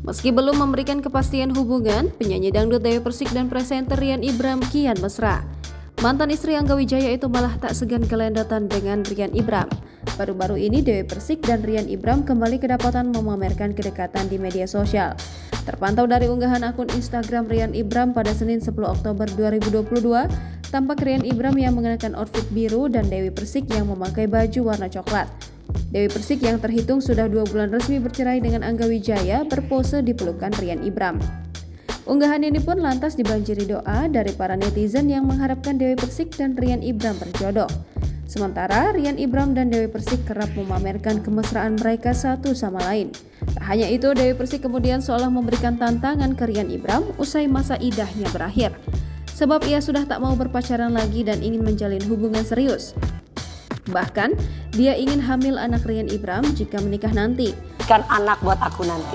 Meski belum memberikan kepastian hubungan, penyanyi dangdut Dewi Persik dan presenter Rian Ibram kian mesra. Mantan istri Angga Wijaya itu malah tak segan gelendotan dengan Rian Ibram. Baru-baru ini Dewi Persik dan Rian Ibram kembali kedapatan memamerkan kedekatan di media sosial. Terpantau dari unggahan akun Instagram Rian Ibram pada Senin 10 Oktober 2022, tampak Rian Ibram yang mengenakan outfit biru dan Dewi Persik yang memakai baju warna coklat. Dewi Persik yang terhitung sudah 2 bulan resmi bercerai dengan Angga Wijaya berpose di pelukan Rian Ibram. Unggahan ini pun lantas dibanjiri doa dari para netizen yang mengharapkan Dewi Persik dan Rian Ibram berjodoh. Sementara Rian Ibram dan Dewi Persik kerap memamerkan kemesraan mereka satu sama lain. Tak hanya itu, Dewi Persik kemudian seolah memberikan tantangan ke Rian Ibram usai masa idahnya berakhir. Sebab ia sudah tak mau berpacaran lagi dan ingin menjalin hubungan serius. Bahkan, dia ingin hamil anak Rian Ibram jika menikah nanti. Kan anak buat aku nanti.